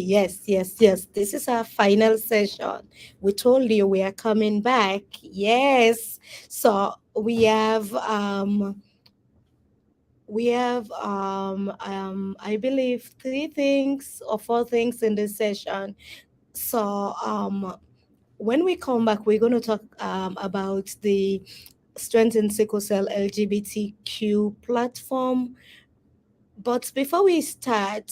Yes. This is our final session. We told you we are coming back. Yes. So we have I believe three things or four things in this session. So when we come back, we're going to talk about the Strength in Sickle Cell LGBTQ platform. But before we start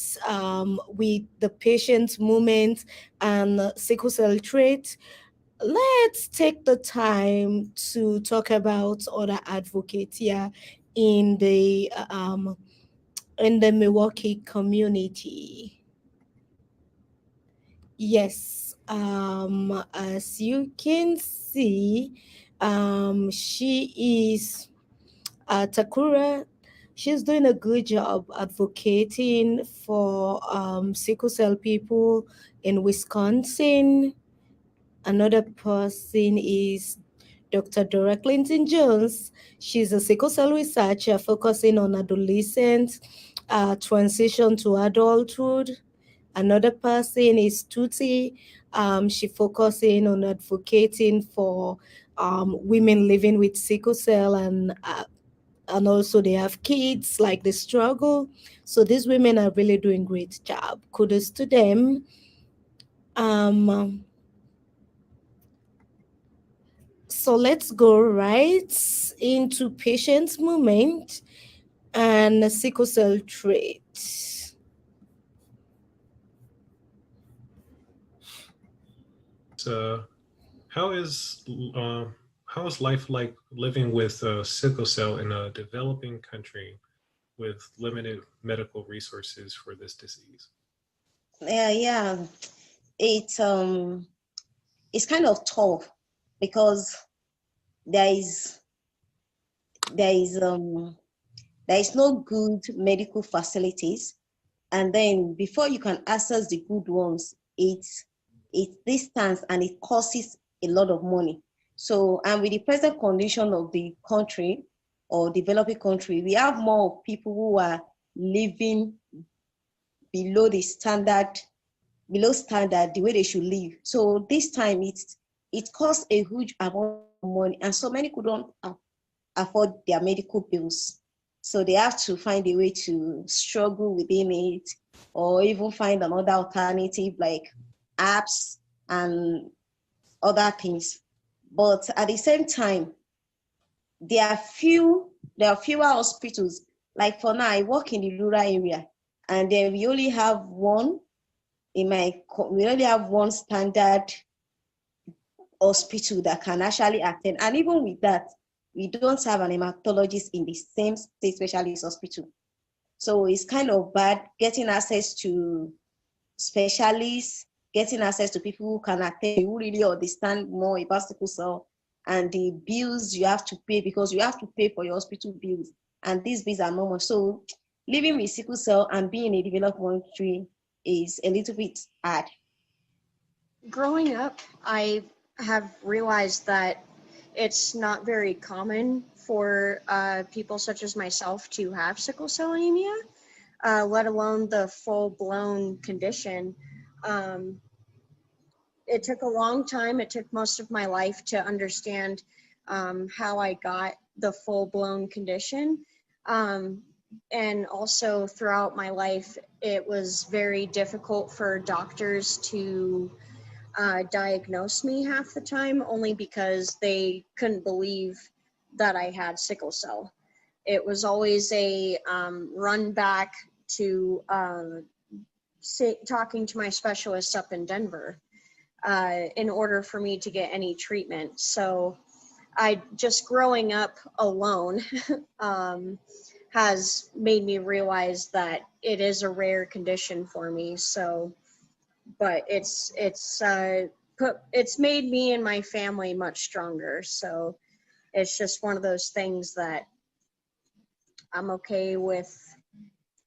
with the patient movement and sickle cell trait, let's take the time to talk about other advocates here in the Milwaukee community. Yes, as you can see, she is Takura. She's doing a good job advocating for sickle cell people in Wisconsin. Another person is Dr. Dora Clinton Jones. She's a sickle cell researcher focusing on adolescent transition to adulthood. Another person is Tuti. She focusing on advocating for women living with sickle cell and also they have kids like the struggle. So these women are really doing great job. Kudos to them. Um, so let's go right into patient's movement and sickle cell trait. So, how is how is life like living with sickle cell in a developing country with limited medical resources for this disease? Yeah, it's it's kind of tough because there is there is um there is no good medical facilities, and then before you can access the good ones, it's distance and it costs a lot of money. So, and with the present condition of the country or developing country, we have more people who are living below the standard, below standard, the way they should live. So this time it costs a huge amount of money, and so many couldn't afford their medical bills. So they have to find a way to struggle within it, or even find another alternative like apps and other things. But at the same time, there are fewer hospitals. Like for now, I work in the rural area, and then we only have one standard hospital that can actually attend. And even with that, we don't have an hematologist in the same state specialist hospital. So it's kind of bad getting access to specialists, getting access to people who can attend, who really understand more about sickle cell, and the bills you have to pay, because you have to pay for your hospital bills. And these bills are normal. So living with sickle cell and being in a developed country is a little bit hard. Growing up, I have realized that it's not very common for people such as myself to have sickle cell anemia, let alone the full-blown condition. Um, it took a long time. It took most of my life to understand how I got the full-blown condition. And also throughout my life, it was very difficult for doctors to diagnose me half the time, only because they couldn't believe that I had sickle cell. It was always a run back to talking to my specialist up in Denver in order for me to get any treatment. So I just growing up alone has made me realize that it is a rare condition for me. So, but it's made me and my family much stronger. So it's just one of those things that I'm okay with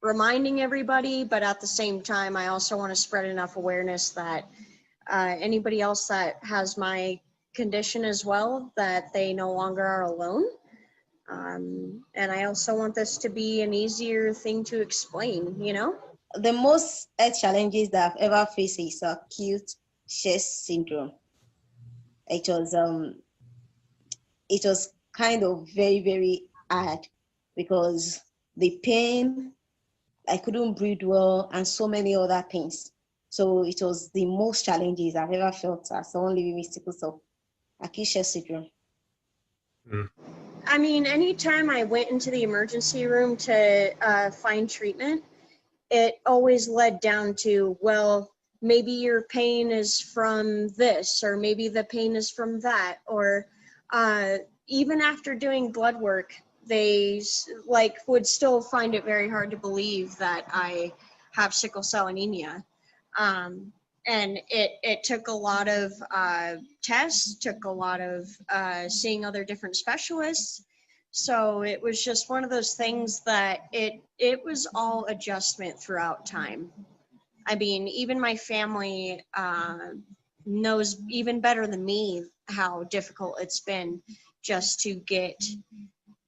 reminding everybody, but at the same time, I also want to spread enough awareness that anybody else that has my condition as well, that they no longer are alone. And I also want this to be an easier thing to explain, you know? The most health challenges that I've ever faced is acute chest syndrome. It was it was kind of very, very hard because the pain, I couldn't breathe well, and so many other things. So it was the most challenges I've ever felt as someone living with sickle cell acute chest syndrome. I mean, anytime I went into the emergency room to find treatment, it always led down to, well, maybe your pain is from this, or maybe the pain is from that, or even after doing blood work, they would still find it very hard to believe that I have sickle cell anemia. And it took a lot of tests, took a lot of seeing other different specialists. So it was just one of those things that it was all adjustment throughout time. I mean, even my family knows even better than me how difficult it's been just to get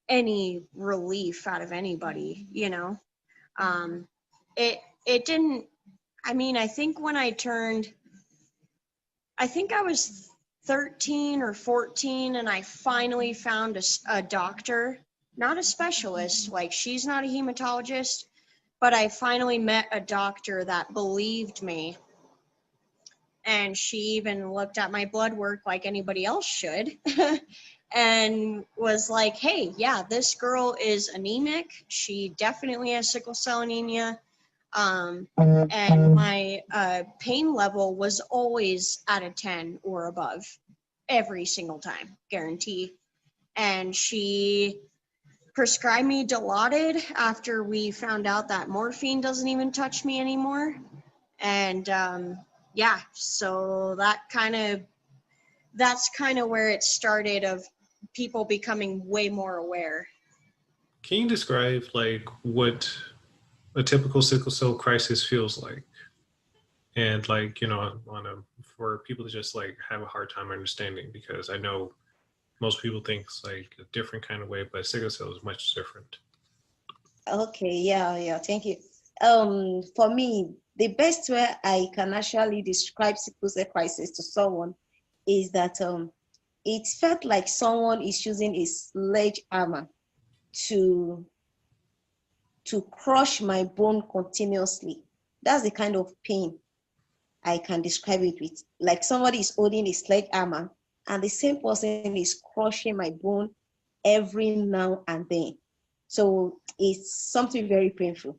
any relief out of anybody, you know. It didn't, I mean, I think when I was 13 or 14, and I finally found a doctor, not a specialist, like she's not a hematologist, but I finally met a doctor that believed me. And she even looked at my blood work like anybody else should and was like, hey, yeah, this girl is anemic. She definitely has sickle cell anemia. And my pain level was always at a 10 or above every single time, guarantee. And she prescribed me Dilaudid after we found out that morphine doesn't even touch me anymore. And yeah, so that's kind of where it started, of people becoming way more aware. Can you describe like what a typical sickle cell crisis feels like? And like, you know, for people to just like have a hard time understanding, because I know most people think it's like a different kind of way, but sickle cell is much different. Okay, yeah, thank you. For me, the best way I can actually describe sickle cell crisis to someone is that it felt like someone is using a sledgehammer to crush my bone continuously. That's the kind of pain I can describe it with. Like somebody is holding a sledgehammer and the same person is crushing my bone every now and then. So it's something very painful.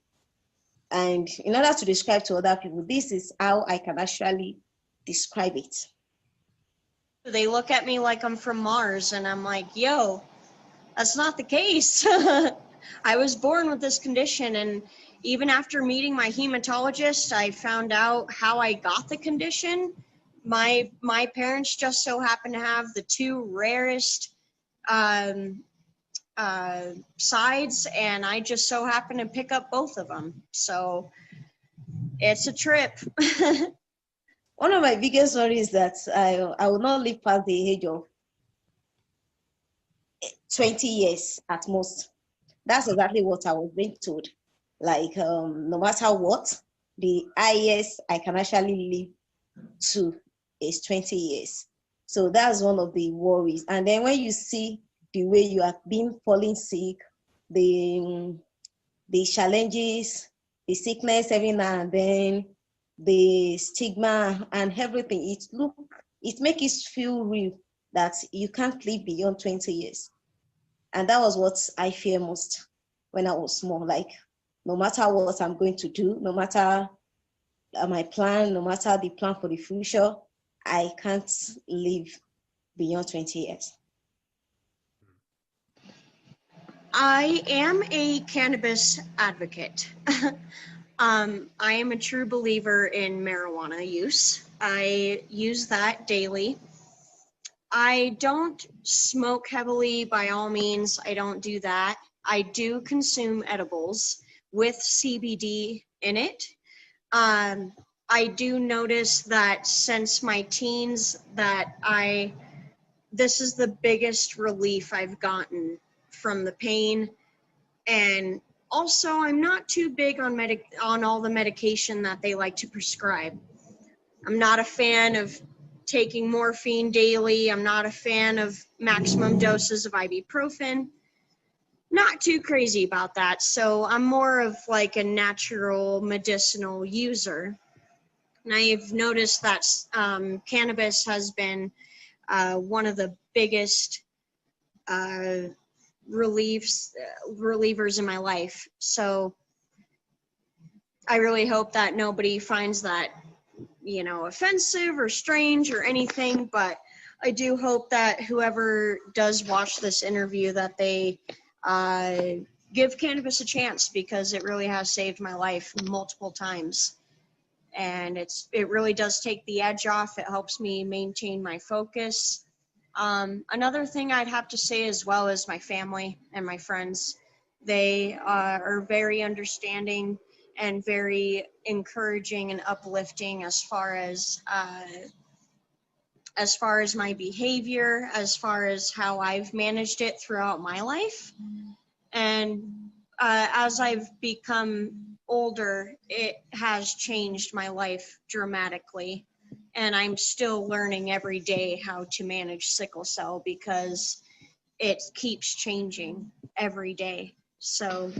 And in order to describe to other people, this is how I can actually describe it. They look at me like I'm from Mars, and I'm like, yo, that's not the case. I was born with this condition, and even after meeting my hematologist, I found out how I got the condition. My parents just so happen to have the two rarest sides, and I just so happen to pick up both of them. So it's a trip. One of my biggest worries is that I will not live past the age of 20 years at most. That's exactly what I was being told. Like, no matter what, the highest I can actually live to is 20 years. So that's one of the worries. And then when you see the way you have been falling sick, the challenges, the sickness every now and then, the stigma and everything, it makes it feel real that you can't live beyond 20 years. And that was what I fear most when I was small. Like, no matter what I'm going to do, no matter my plan, no matter the plan for the future, I can't live beyond 20 years. I am a cannabis advocate. I am a true believer in marijuana use. I use that daily. I don't smoke heavily, by all means. I don't do that. I do consume edibles with CBD in it. I do notice that since my teens that this is the biggest relief I've gotten from the pain, and Also, I'm not too big on all the medication that they like to prescribe. I'm not a fan of taking morphine daily. I'm not a fan of maximum doses of ibuprofen. Not too crazy about that. So I'm more of like a natural medicinal user. And I've noticed that cannabis has been one of the biggest relievers in my life. So I really hope that nobody finds that, you know, offensive or strange or anything, but I do hope that whoever does watch this interview, that they give cannabis a chance, because it really has saved my life multiple times. And it really does take the edge off. It helps me maintain my focus. Another thing I'd have to say as well is my family and my friends. They are very understanding and very encouraging and uplifting as far as my behavior, as far as how I've managed it throughout my life. And as I've become older, it has changed my life dramatically. And I'm still learning every day how to manage sickle cell, because it keeps changing every day. So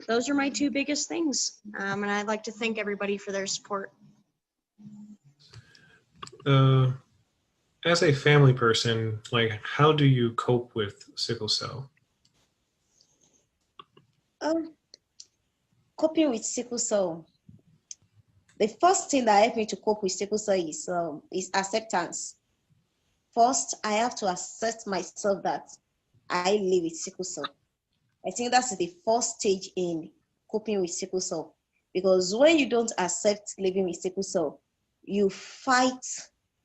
those are my two biggest things. And I'd like to thank everybody for their support. As a family person, like, how do you cope with sickle cell? Coping with sickle cell. The first thing that helped me to cope with sickle cell is acceptance. First, I have to accept myself that I live with sickle cell. I think that's the first stage in coping with sickle cell, because when you don't accept living with sickle cell, you fight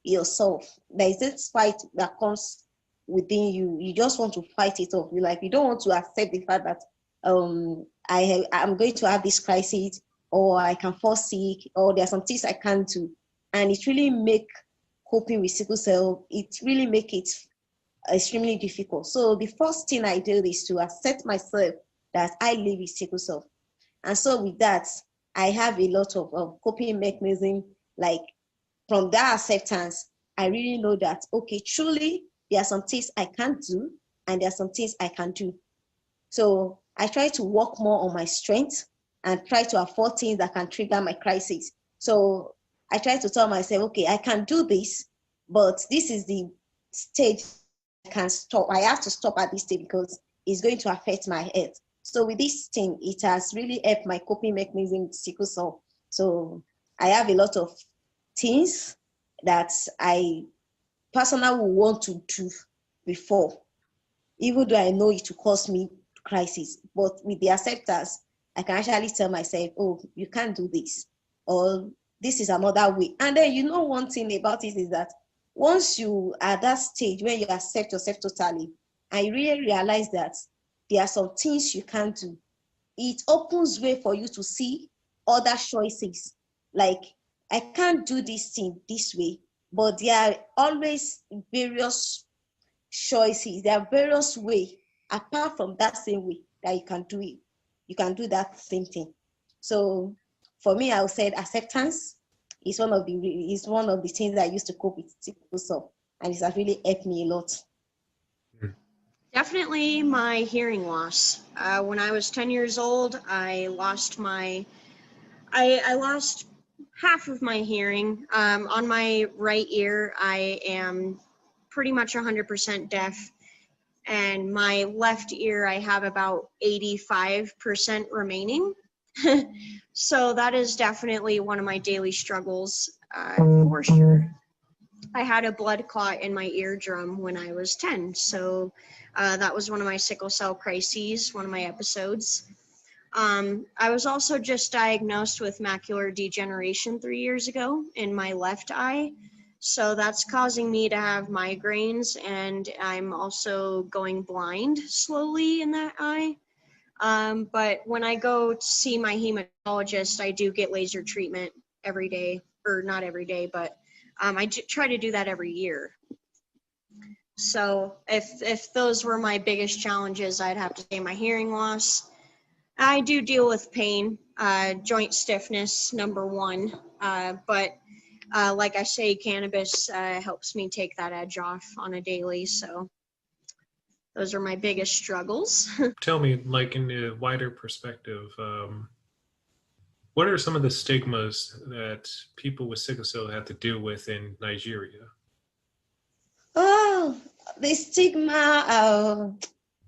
yourself. There is this fight that comes within you. You just want to fight it off. You don't want to accept the fact that I'm going to have this crisis, or I can fall sick, or there are some things I can't do. And it really make coping with sickle cell, it really make it extremely difficult. So the first thing I do is to accept myself that I live with sickle cell. And so with that, I have a lot of coping mechanism. Like, from that acceptance, I really know that, okay, truly, there are some things I can't do, and there are some things I can do. So I try to work more on my strengths and try to afford things that can trigger my crisis. So I try to tell myself, okay, I can do this, but this is the stage I can stop. I have to stop at this stage because it's going to affect my health. So with this thing, it has really helped my coping mechanism with sickle cell. So I have a lot of things that I personally want to do before, even though I know it will cause me crisis. But with the acceptance, I can actually tell myself, oh, you can't do this, or this is another way. And then, you know, one thing about it is that once you are at that stage when you accept yourself totally, and you really realize that there are some things you can't do, it opens way for you to see other choices. Like, I can't do this thing this way, but there are always various choices. There are various ways apart from that same way that you can do it. You can do that same thing. So for me, I would say acceptance is one of the things that I used to cope with sickle cell, and it has really helped me a lot. Definitely my hearing loss. When I was 10 years old, I lost half of my hearing. On my right ear, I am pretty much 100% deaf. And my left ear, I have about 85% remaining. So that is definitely one of my daily struggles, for sure. I had a blood clot in my eardrum when I was 10. So that was one of my sickle cell crises, one of my episodes. I was also just diagnosed with macular degeneration 3 years ago in my left eye. So that's causing me to have migraines, and I'm also going blind slowly in that eye. But when I go to see my hematologist, I do get laser treatment every day, or not every day, but I try to do that every year. So if those were my biggest challenges, I'd have to say my hearing loss. I do deal with pain, joint stiffness, number one. But like I say, cannabis helps me take that edge off on a daily. So those are my biggest struggles. Tell me, like in the wider perspective, what are some of the stigmas that people with sickle cell have to deal with in Nigeria? Oh, the stigma,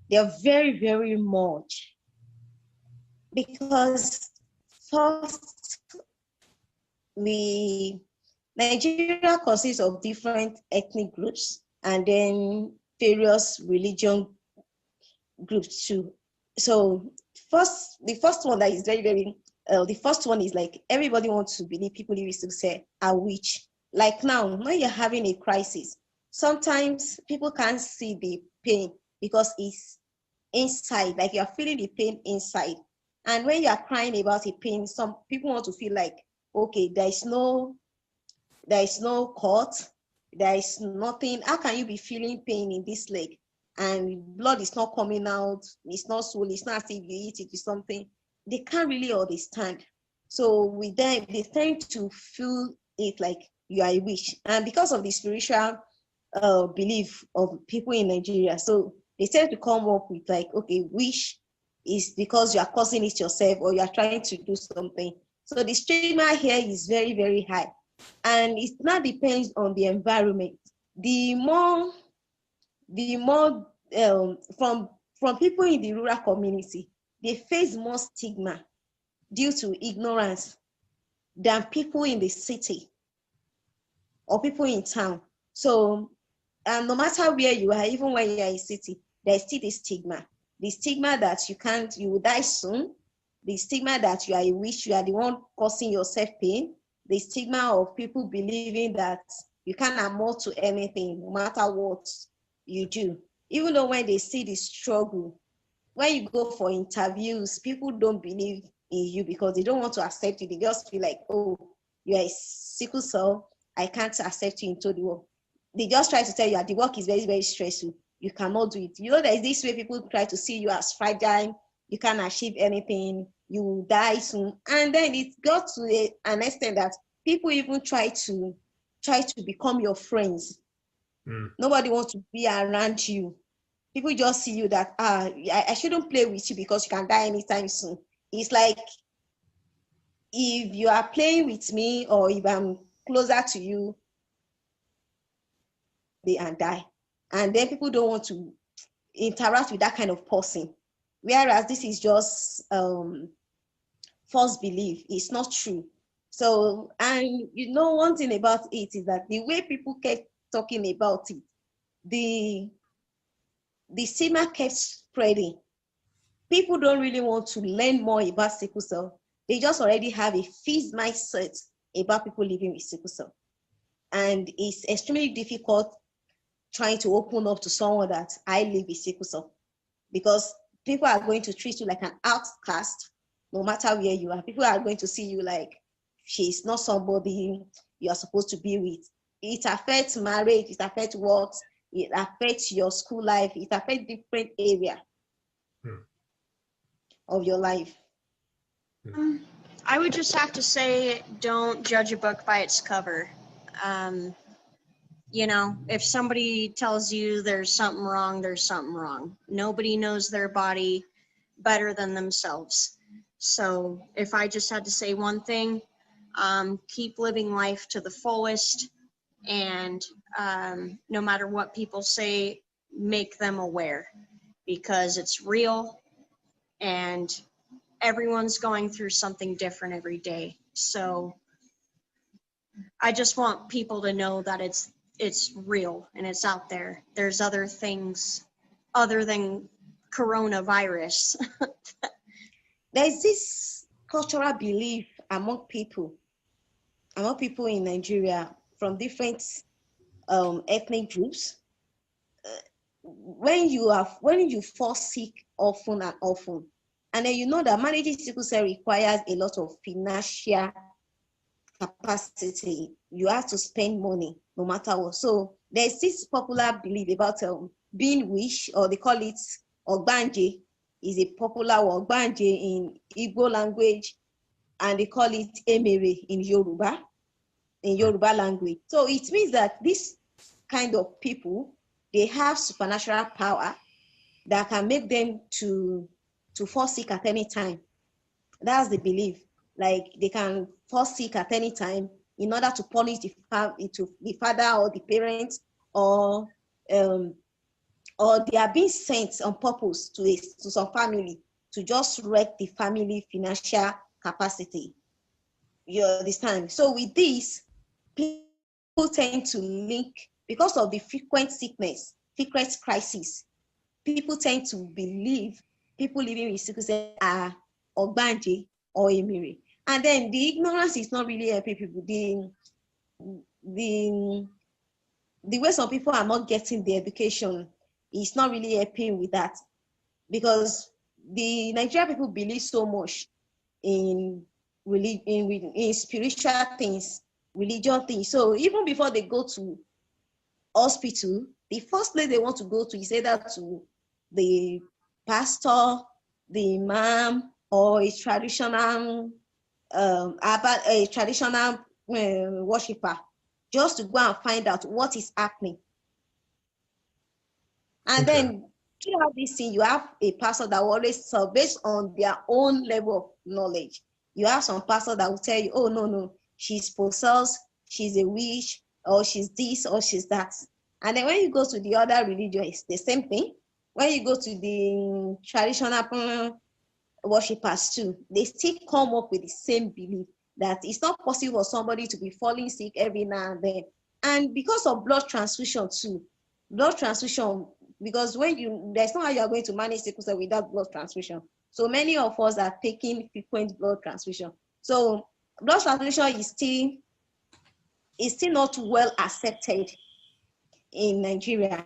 they're very, very much. Because first, Nigeria consists of different ethnic groups and then various religion groups too. So the first one that is very, very, the first one is like everybody wants to believe people used to say a witch. Like now, when you're having a crisis, sometimes people can't see the pain because it's inside, like you're feeling the pain inside. And when you're crying about a pain, some people want to feel like, okay, there is no cut, there is nothing. How can you be feeling pain in this leg and blood is not coming out, it's not swollen, it's not as if you eat it or something? They can't really understand. So with them, they tend to feel it like you are a witch. And because of the spiritual belief of people in Nigeria, so they tend to come up with like, okay, witch is because you are causing it yourself or you are trying to do something. So the stigma here is very, very high. And it now depends on the environment. The more from people in the rural community, they face more stigma due to ignorance than people in the city or people in town. So no matter where you are, even when you are in a city, there's still the stigma. The stigma that you will die soon. The stigma that you are a witch, you are the one causing yourself pain. The stigma of people believing that you can't amount to anything, no matter what you do. Even though when they see the struggle, when you go for interviews, people don't believe in you because they don't want to accept you. They just feel like, oh, you are a sickle cell, I can't accept you into the work. They just try to tell you that the work is very, very stressful. You cannot do it. You know, there's this way people try to see you as fragile, you can't achieve anything, you will die soon. And then it got to an extent that people even try to become your friends. Nobody wants to be around you. People just see you that, I shouldn't play with you because you can die anytime soon. It's like, if you are playing with me or if I'm closer to you, they and die. And then people don't want to interact with that kind of person. Whereas this is just false belief. It's not true. So, and you know, one thing about it is that the way people kept talking about it, the stigma kept spreading. People don't really want to learn more about sickle cell. They just already have a fixed mindset about people living with sickle cell. And it's extremely difficult trying to open up to someone that I live with sickle cell, because people are going to treat you like an outcast, no matter where you are. People are going to see you like she's not somebody you are supposed to be with. It affects marriage, it affects work, it affects your school life, it affects different area of your life. I would just have to say, don't judge a book by its cover. You know, if somebody tells you there's something wrong, there's something wrong. Nobody knows their body better than themselves. So if I just had to say one thing, keep living life to the fullest, and no matter what people say, make them aware, because it's real and everyone's going through something different every day. So I just want people to know that it's real and it's out there. There's other things other than coronavirus. There's this cultural belief among people in Nigeria from different ethnic groups. When you fall sick often and often, and then you know that managing sickle cell requires a lot of financial capacity. you have to spend money no matter what. So there's this popular belief about being wish, or they call it Ogbanje, is a popular word, Ogbanje in Igbo language, and they call it Emere in Yoruba language. So it means that this kind of people, they have supernatural power that can make them to fall sick at any time. That's the belief. Like they can fall sick at any time in order to punish the father or the parents, or they are being sent on purpose to some family to just wreck the family financial capacity. You understand? So with this, people tend to link, because of the frequent sickness, frequent crisis, people tend to believe people living with sickle cell are Ogbanje or Emere. And then the ignorance is not really helping people. The way some people are not getting the education is not really helping with that, because the Nigerian people believe so much in spiritual things, religion things. So even before they go to hospital, the first place they want to go to is either to the pastor, the imam, or a traditional worshiper, just to go and find out what is happening. And then throughout this thing, you have a pastor that will always serve based on their own level of knowledge. You have some pastor that will tell you, oh, no, she's possessed, she's a witch, or she's this, or she's that. And then when you go to the other religion, it's the same thing. When you go to the traditional worshippers too, they still come up with the same belief that it's not possible for somebody to be falling sick every now and then. And because of blood transfusion too, because there's no how you are going to manage sickle cell without blood transfusion. So many of us are taking frequent blood transfusion. So blood transfusion is still not well accepted in Nigeria,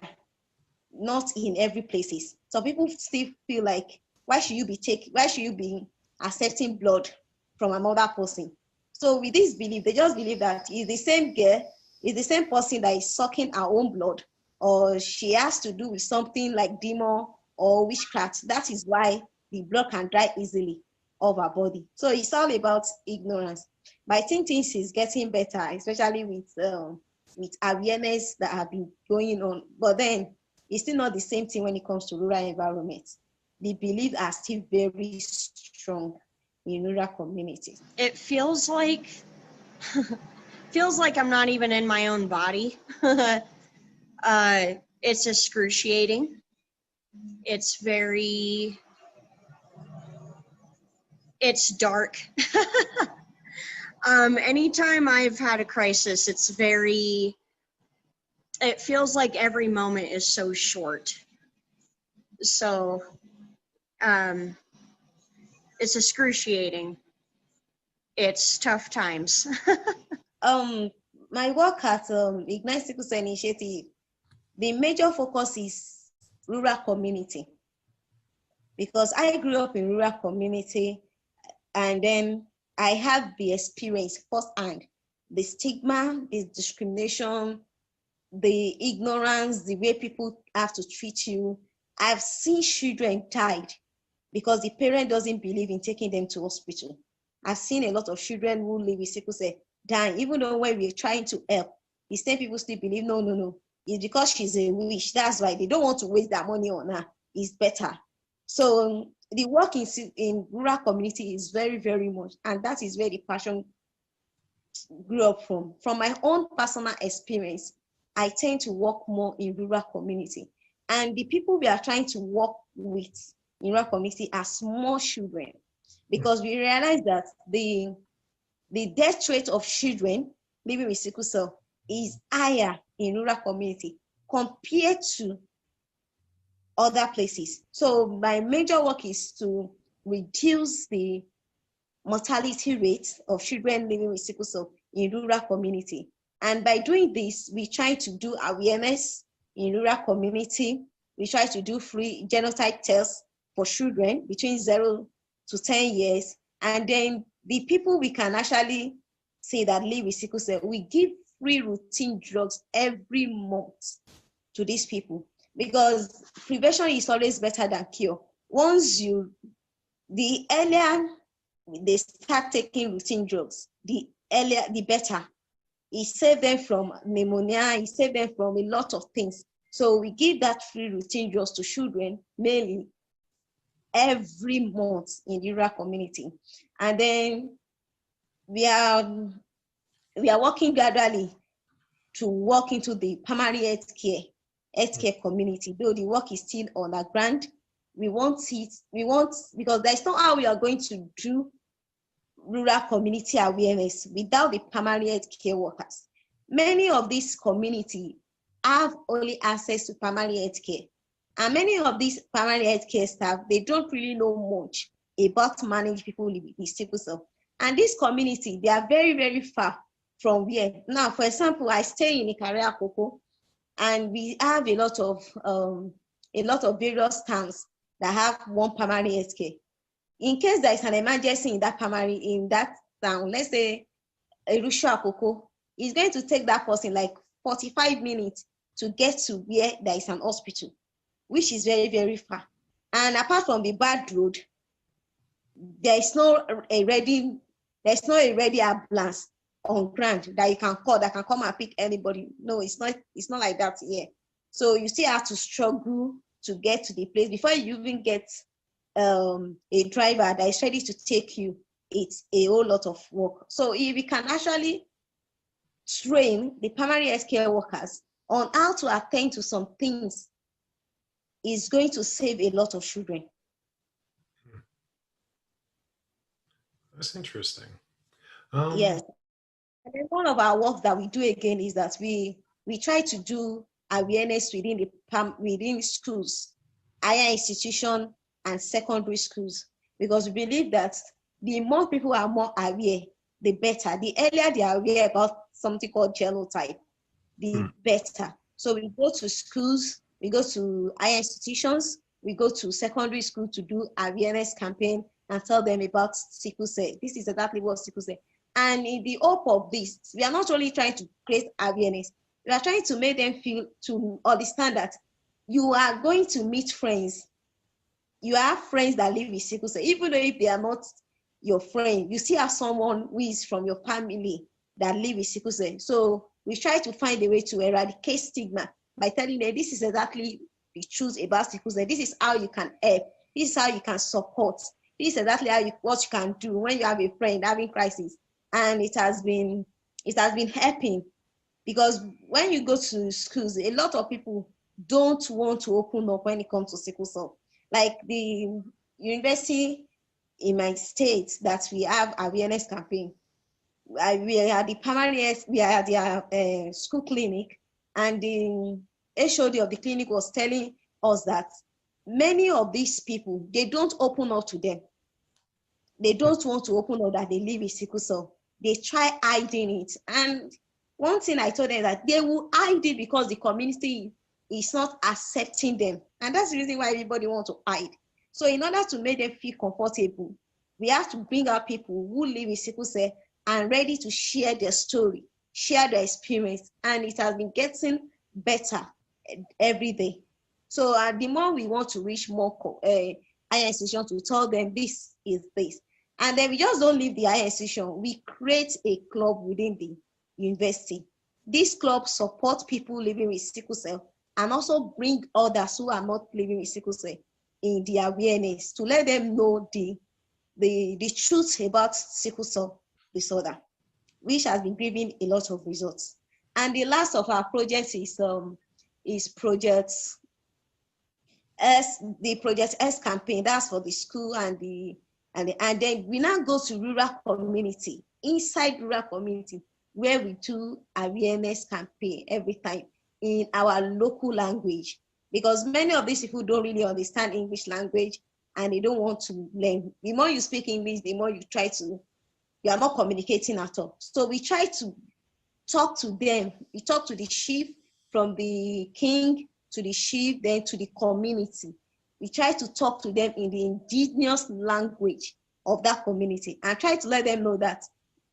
not in every places. So people still feel like, why should you be accepting blood from another person? So with this belief, they just believe that it's the same girl, it's the same person that is sucking our own blood, or she has to do with something like demon or witchcraft. That is why the blood can dry easily of our body. So it's all about ignorance. But I think things is getting better, especially with awareness that have been going on. But then it's still not the same thing when it comes to rural environments. The beliefs are still very strong in rural communities. It feels like I'm not even in my own body. It's excruciating. It's dark. Anytime I've had a crisis, it feels like every moment is so short. So, it's excruciating. It's tough times. My work at Ignite Sickle Cell Initiative, the major focus is rural community, because I grew up in rural community, and then I have the experience firsthand, the stigma, the discrimination, the ignorance, the way people have to treat you. I've seen children died because the parent doesn't believe in taking them to hospital. I've seen a lot of children who live with sickle cell dying, even though when we're trying to help, the same people still believe, no, it's because she's a witch. That's why they don't want to waste their money on her. It's better. So the work in rural community is very, very much, and that is where the passion grew up from. From my own personal experience, I tend to work more in rural community. And the people we are trying to work with in rural community are small children, because we realize that the death rate of children living with sickle cell is higher in rural community compared to other places. So my major work is to reduce the mortality rate of children living with sickle cell in rural community. And by doing this, we try to do awareness in rural community. We try to do free genotype tests for children between 0 to 10 years. And then the people we can actually say that live with sickle cell, we give free routine drugs every month to these people, because prevention is always better than cure. The earlier they start taking routine drugs, the earlier, the better. It saves them from pneumonia, it saves them from a lot of things. So we give that free routine drugs to children mainly every month in the rural community. And then we are working gradually to walk into the primary healthcare community, though the work is still underground. We want, because there's not how we are going to do rural community awareness without the primary healthcare workers. Many of these communities have only access to primary healthcare, and many of these primary healthcare staff, they don't really know much about managing people with sickle cell. And this community, they are very, very far from where. Now, for example, I stay in Ikaria Koko, and we have a lot of various towns that have one primary healthcare. In case there is an emergency in that town, let's say Erusha Koko, it's going to take that person like 45 minutes to get to where there is an hospital, which is very, very far. And apart from the bad road, there is no a ready ambulance on ground that you can call that can come and pick anybody. No, it's not like that here. So you still have to struggle to get to the place before you even get a driver that is ready to take you. It's a whole lot of work. So if we can actually train the primary healthcare workers on how to attend to some things, is going to save a lot of children. That's interesting. Yes. And then one of our work that we do again is that we try to do awareness within schools, higher institutions, and secondary schools, because we believe that the more people are more aware, the better. The earlier they are aware about something called genotype, the better. So we go to schools, we go to higher institutions, we go to secondary school to do awareness campaign and tell them about sickle cell. This is exactly what sickle cell. And in the hope of this, we are not only trying to create awareness, we are trying to make them feel, to understand that you are going to meet friends. You have friends that live with sickle cell. Even though if they are not your friend, you still have someone who is from your family that live with sickle cell. So we try to find a way to eradicate stigma by telling them this is exactly the truth about sickle cell. This is how you can help. This is how you can support. This is exactly what you can do when you have a friend having crisis. And it has been helping, because when you go to schools, a lot of people don't want to open up when it comes to sickle cell. Like the university in my state that we have awareness campaign. We are the primary, we are the school clinic, and the HOD of the clinic was telling us that many of these people, they don't open up to them. They don't want to open up that they live with sickle cell. They try hiding it. And one thing I told them that they will hide it because the community is not accepting them. And that's the reason why everybody wants to hide. So in order to make them feel comfortable, we have to bring out people who live with sickle cell and ready to share their story, share their experience. And it has been getting better every day. So the more we want to reach more higher institutions to tell them this is this. And then we just don't leave the higher institution. We create a club within the university. This club supports people living with sickle cell and also bring others who are not living with sickle cell in the awareness to let them know the truth about sickle cell disorder, which has been giving a lot of results. And the last of our projects is Project S campaign. That's for the school and then we now go to rural community, inside rural community, where we do awareness campaign every time in our local language, because many of these people don't really understand English language and they don't want to learn. The more you speak English, the more you are not communicating at all. So we try to talk to them. We talk to the chief, from the king to the chief, then to the community. We try to talk to them in the indigenous language of that community and try to let them know that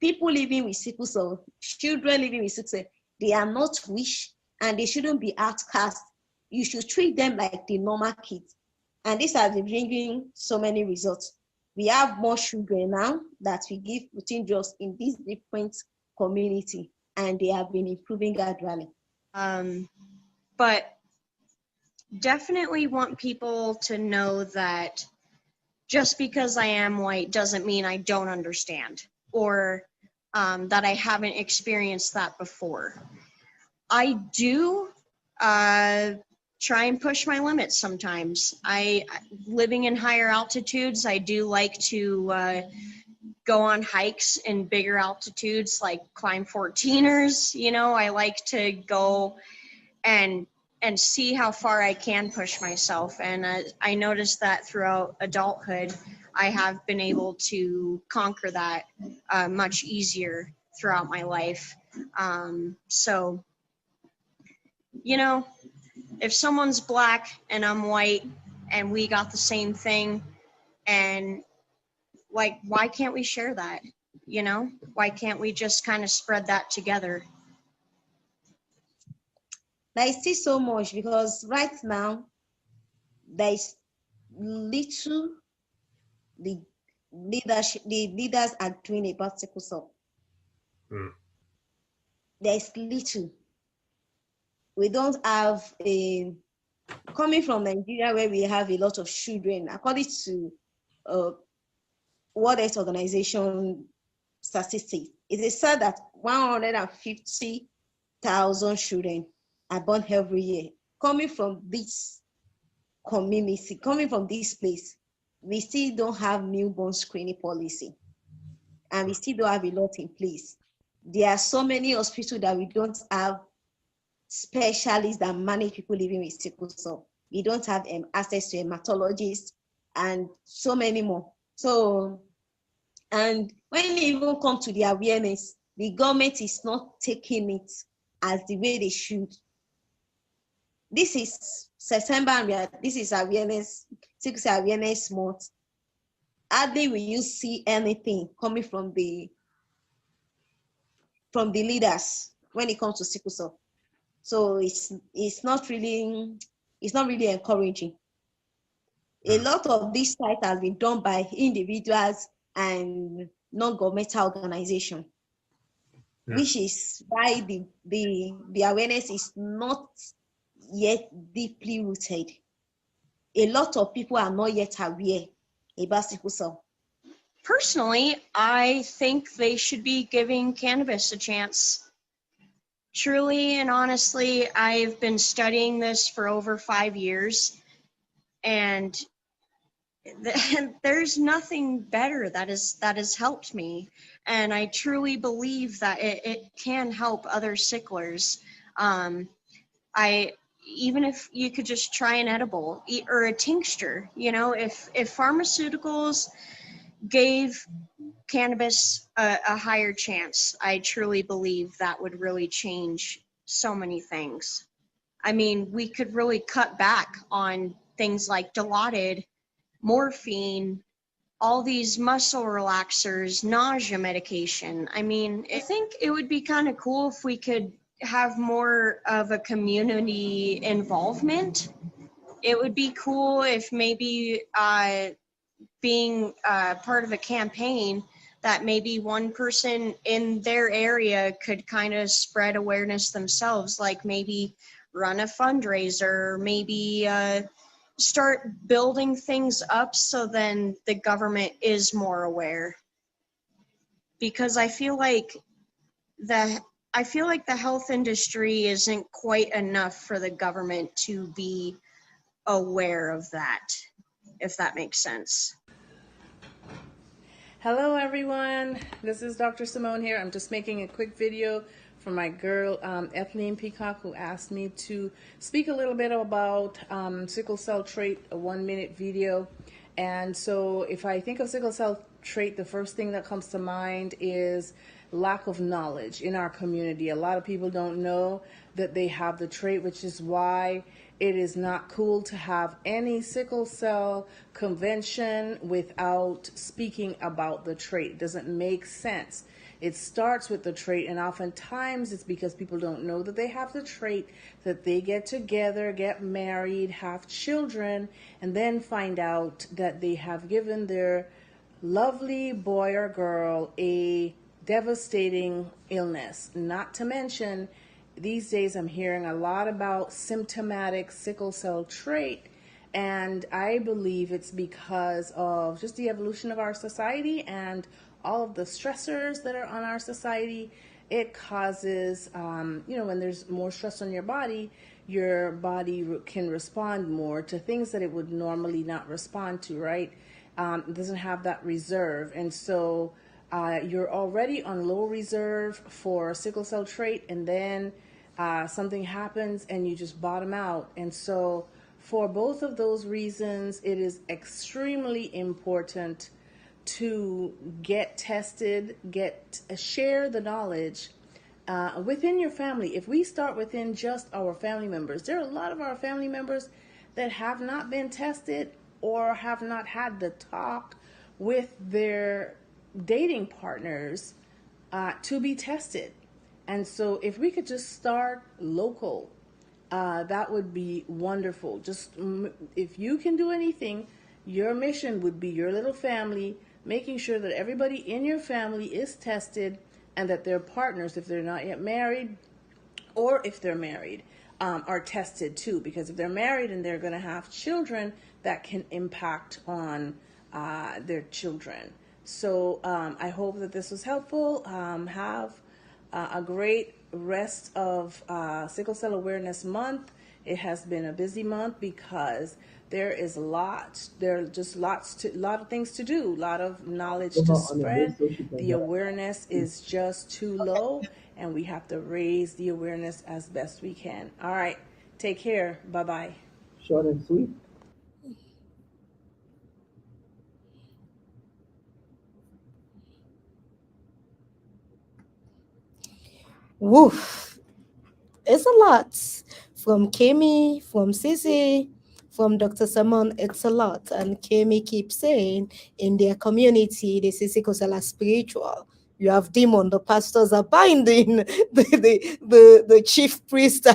people living with sickle cell, children living with sickle cell, they are not wish and they shouldn't be outcast. You should treat them like the normal kids. And this has been bringing so many results. We have more children now that we give routine drugs in these different community, and they have been improving gradually. But definitely want people to know that just because I am white doesn't mean I don't understand, or that I haven't experienced that before. I do try and push my limits sometimes. Living in higher altitudes, I do like to go on hikes in bigger altitudes, like climb 14ers. You know, I like to go and see how far I can push myself. And I noticed that throughout adulthood, I have been able to conquer that much easier throughout my life. So, you know, if someone's black and I'm white and we got the same thing, and like, why can't we share that? You know, why can't we just kind of spread that together? There is still so much, because right now there is little the leaders are doing about sickle cell. There is little. We don't have coming from Nigeria, where we have a lot of children, according to World Health Organization statistics, it is said that 150,000 children are born every year. Coming from this community, coming from this place, we still don't have newborn screening policy, and we still don't have a lot in place. There are so many hospitals that we don't have specialists that manage people living with sickle cell. We don't have access to hematologists and so many more. So, and when it even comes to the awareness, the government is not taking it as the way they should. This is September, and this is awareness, sickle cell awareness month. Hardly will you see anything coming from the leaders when it comes to sickle cell. So it's not really encouraging. A lot of this fight has been done by individuals and non-governmental organizations, which is why the awareness is not yet deeply rooted. A lot of people are not yet aware about sickle cell. Personally, I think they should be giving cannabis a chance. Truly and honestly, I've been studying this for over 5 years, and there's nothing better that has helped me. And I truly believe that it can help other sicklers. Even if you could just try an edible or a tincture, you know, if pharmaceuticals gave cannabis a higher chance, I truly believe that would really change so many things. I mean, we could really cut back on things like Dilaudid, morphine, all these muscle relaxers, nausea medication. I mean, I think it would be kind of cool if we could have more of a community involvement. It would be cool if maybe being part of a campaign that maybe one person in their area could kind of spread awareness themselves, like maybe run a fundraiser, maybe start building things up so then the government is more aware. Because I feel like the health industry isn't quite enough for the government to be aware of that, if that makes sense. Hello everyone, this is Dr. Simone here. I'm just making a quick video for my girl Ethline Peacock, who asked me to speak a little bit about sickle cell trait, a 1-minute video. And so if I think of sickle cell trait, the first thing that comes to mind is lack of knowledge in our community. A lot of people don't know that they have the trait, which is why it is not cool to have any sickle cell convention without speaking about the trait. It doesn't make sense. It starts with the trait, and oftentimes it's because people don't know that they have the trait, that they get together, get married, have children, and then find out that they have given their lovely boy or girl a devastating illness. Not to mention, these days I'm hearing a lot about symptomatic sickle cell trait, and I believe it's because of just the evolution of our society and all of the stressors that are on our society. It causes, when there's more stress on your body can respond more to things that it would normally not respond to, right? It doesn't have that reserve. And so you're already on low reserve for sickle cell trait, and then something happens and you just bottom out. And so for both of those reasons, it is extremely important to get tested, share the knowledge within your family. If we start within just our family members, there are a lot of our family members that have not been tested or have not had the talk with their dating partners to be tested. And so if we could just start local, that would be wonderful. Just if you can do anything, your mission would be your little family, making sure that everybody in your family is tested and that their partners, if they're not yet married or if they're married, are tested too. Because if they're married and they're going to have children, that can impact on their children. So I hope that this was helpful. Have a great rest of Sickle Cell Awareness Month. It has been a busy month because there is just a lot of things to do, a lot of knowledge to spread. The awareness is just too low, and we have to raise the awareness as best we can. All right, take care. Bye-bye. Short and sweet. Woof. It's a lot. From Kemi, from Sisi, from Dr. Samon, it's a lot. And Kemi keeps saying in their community, the Sisi Kosala spiritual. You have demon, the pastors are binding, the chief priests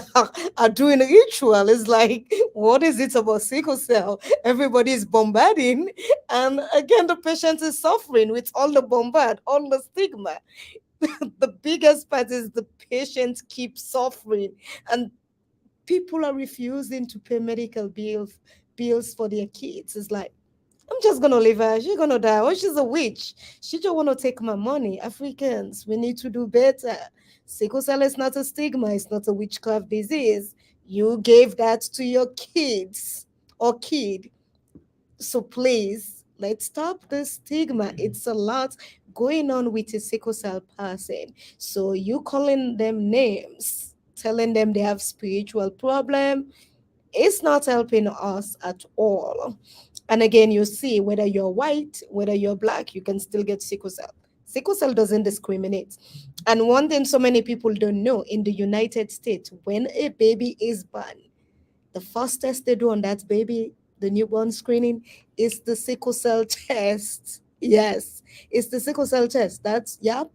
are doing a ritual. It's like, what is it about sickle cell? Everybody is bombarding. And again, the patient is suffering with all the bombard, all the stigma. The biggest part is the patients keep suffering, and people are refusing to pay medical bills for their kids. It's like, I'm just gonna leave her, she's gonna die. Oh, she's a witch, she just wanna take my money. Africans, we need to do better. Sickle cell is not a stigma, it's not a witchcraft disease. You gave that to your kids or kid, so please, let's stop the stigma. It's a lot going on with a sickle cell person. So you calling them names, telling them they have spiritual problem, it's not helping us at all. And again, you see whether you're white, whether you're black, you can still get sickle cell. Sickle cell doesn't discriminate. And one thing so many people don't know, in the United States, when a baby is born, the first test they do on that baby, the newborn screening, is the sickle cell test. Yes, it's the sickle cell test. That's, yep.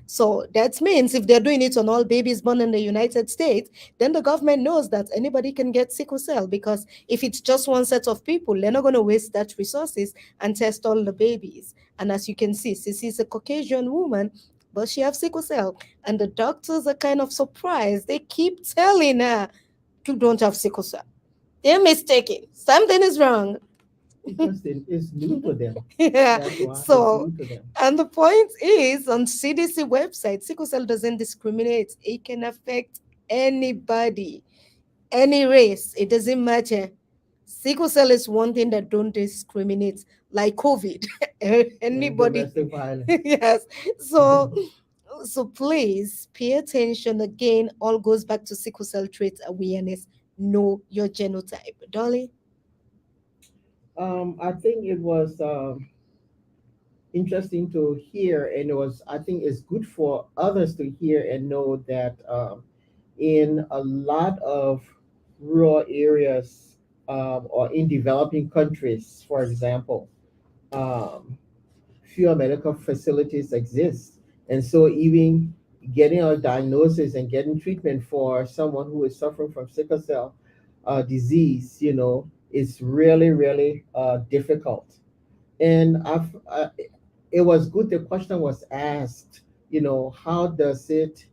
So that means if they're doing it on all babies born in the United States, then the government knows that anybody can get sickle cell, because if it's just one set of people, they're not going to waste that resources and test all the babies. And as you can see, Sissy is a Caucasian woman, but she has sickle cell. And the doctors are kind of surprised. They keep telling her, you don't have sickle cell. They're mistaken. Something is wrong. Because it's new to them. Yeah. That's why So, it's new to them. and the point is, on CDC website, sickle cell doesn't discriminate. It can affect anybody, any race. It doesn't matter. Sickle cell is one thing that don't discriminate, like COVID. And Anybody. domestic violence. Yes. So, so please pay attention. Again, all goes back to sickle cell trait awareness. Know your genotype. Dolly? I think it was interesting to hear, and I think it's good for others to hear and know that in a lot of rural areas or in developing countries, for example, um, fewer medical facilities exist. And so even getting a diagnosis and getting treatment for someone who is suffering from sickle cell disease, is really, really difficult. And it was good the question was asked, how does it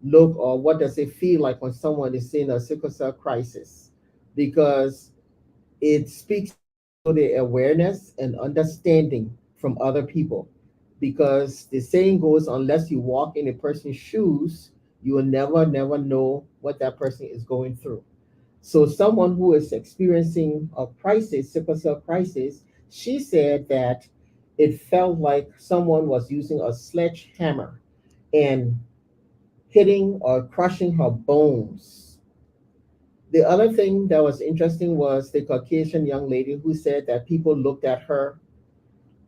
look or what does it feel like when someone is in a sickle cell crisis? Because it speaks to the awareness and understanding from other people. Because the saying goes, unless you walk in a person's shoes, you will never, never know what that person is going through. So, someone who is experiencing a crisis, sickle cell crisis, she said that it felt like someone was using a sledgehammer and hitting or crushing her bones. The other thing that was interesting was the Caucasian young lady who said that people looked at her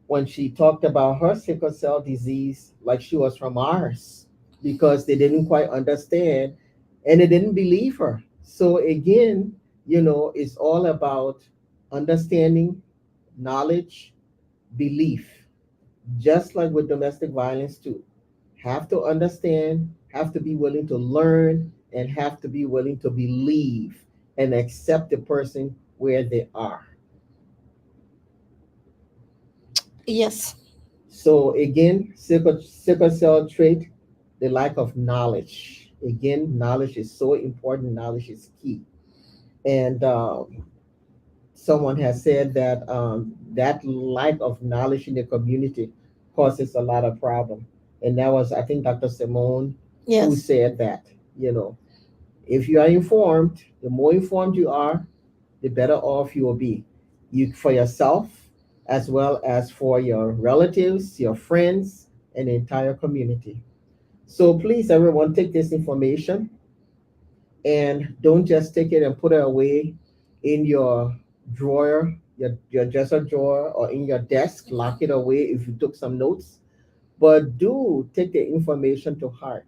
when she talked about her sickle cell disease like she was from Mars because they didn't quite understand and they didn't believe her. So, again, it's all about understanding, knowledge, belief, just like with domestic violence, too. Have to understand, have to be willing to learn, and have to be willing to believe and accept the person where they are. Yes. So again, sickle cell trait, the lack of knowledge. Again, knowledge is so important. Knowledge is key. And someone has said that that lack of knowledge in the community causes a lot of problem. And that was, I think, Dr. Simone who Yes. said that. If you are informed, the more informed you are, the better off you will be. You for yourself as well as for your relatives, your friends, and the entire community. So please, everyone, take this information and don't just take it and put it away in your drawer, your dresser drawer, or in your desk. Lock it away if you took some notes. But do take the information to heart.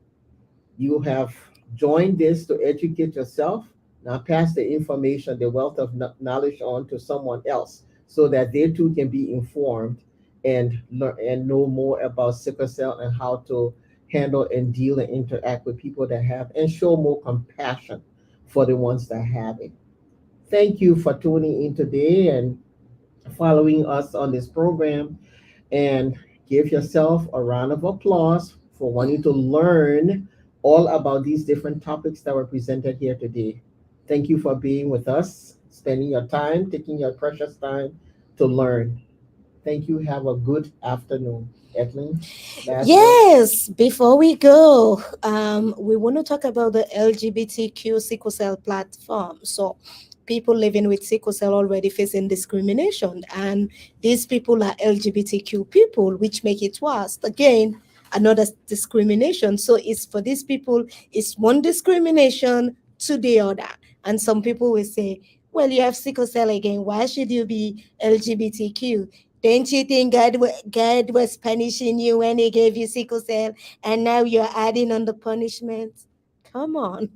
You have joined this to educate yourself. Now pass the information, the wealth of knowledge on to someone else so that they too can be informed and learn and know more about sickle cell and how to handle and deal and interact with people that have and show more compassion for the ones that have it. Thank you for tuning in today and following us on this program, and give yourself a round of applause for wanting to learn all about these different topics that were presented here today. Thank you for being with us, spending your time, taking your precious time to learn. Thank you. Have a good afternoon. Ethelyn, last word. Yes, before we go, we want to talk about the LGBTQ sickle cell platform. So, people living with sickle cell already facing discrimination, and these people are LGBTQ people, which make it worse. Again, another discrimination. So, it's for these people, it's one discrimination to the other. And some people will say, well, you have sickle cell again. Why should you be LGBTQ? Don't you think God was punishing you when He gave you sickle cell, and now you're adding on the punishment? Come on.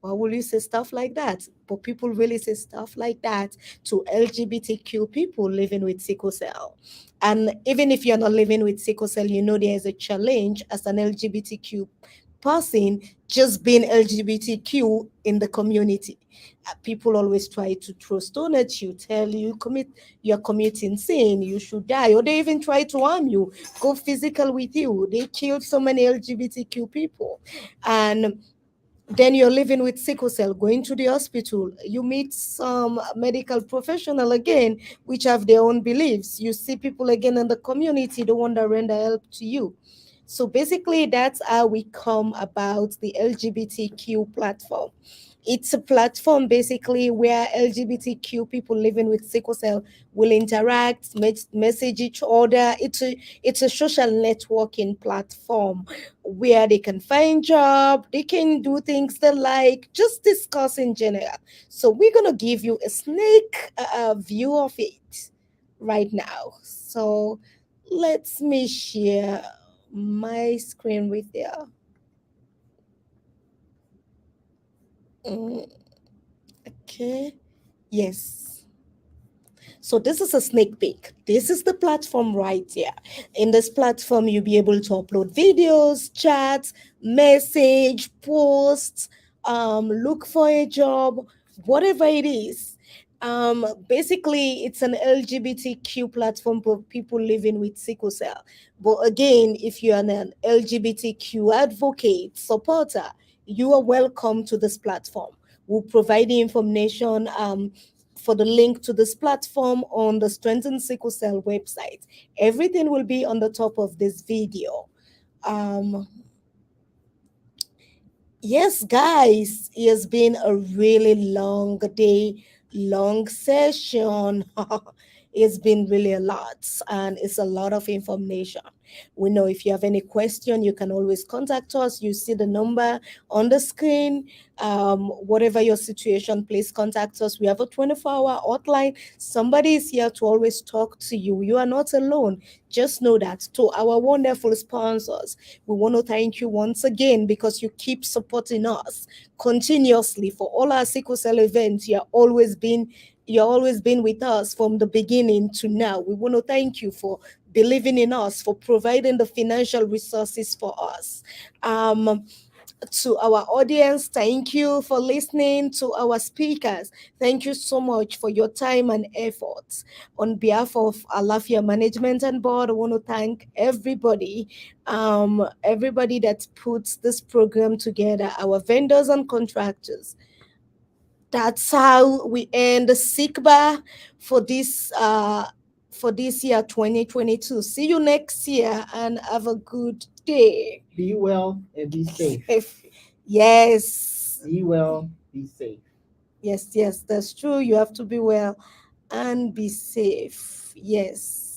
Why will you say stuff like that? But people really say stuff like that to LGBTQ people living with sickle cell. And even if you're not living with sickle cell, you know there is a challenge as an LGBTQ person just being LGBTQ in the community. People always try to throw stone at you, tell you you're committing sin, you should die, or they even try to harm you, go physical with you. They killed so many LGBTQ people. And then you're living with sickle cell, going to the hospital, you meet some medical professional again, which have their own beliefs. You see people again in the community, the one that render help to you. So basically, that's how we come about the LGBTQ platform. It's a platform basically where LGBTQ people living with sickle cell will interact, message each other. It's a social networking platform where they can find job, they can do things they like, just discuss in general. So we're gonna give you a snake view of it right now. So let me share my screen with you. Mm, okay. Yes. So this is a sneak peek. This is the platform right here. In this platform, you'll be able to upload videos, chats, message, posts, look for a job, whatever it is. Basically, it's an LGBTQ platform for people living with sickle cell. But again, if you're an LGBTQ advocate, supporter, you are welcome to this platform. We'll provide the information for the link to this platform on the Strengthen Sickle Cell website. Everything will be on the top of this video. Um, Yes, guys, it has been a really long day, long session. It's been really a lot, and it's a lot of information. We know if you have any question, you can always contact us. You see the number on the screen. Whatever your situation, please contact us. We have a 24-hour hotline. Somebody is here to always talk to you. You are not alone. Just know that. To our wonderful sponsors, we want to thank you once again because you keep supporting us continuously for all our sickle cell events. You're always been with us from the beginning to now. We want to thank you for believing in us, for providing the financial resources for us. Um, to our audience, thank you for listening. To our speakers, thank you so much for your time and efforts. On behalf of Alafia Management and Board, I want to thank everybody that puts this program together, our vendors and contractors. That's how we end the SICBA for this year 2022. See you next year and have a good day. Be well and be safe. Yes. Be well, be safe. Yes, that's true. You have to be well and be safe. Yes.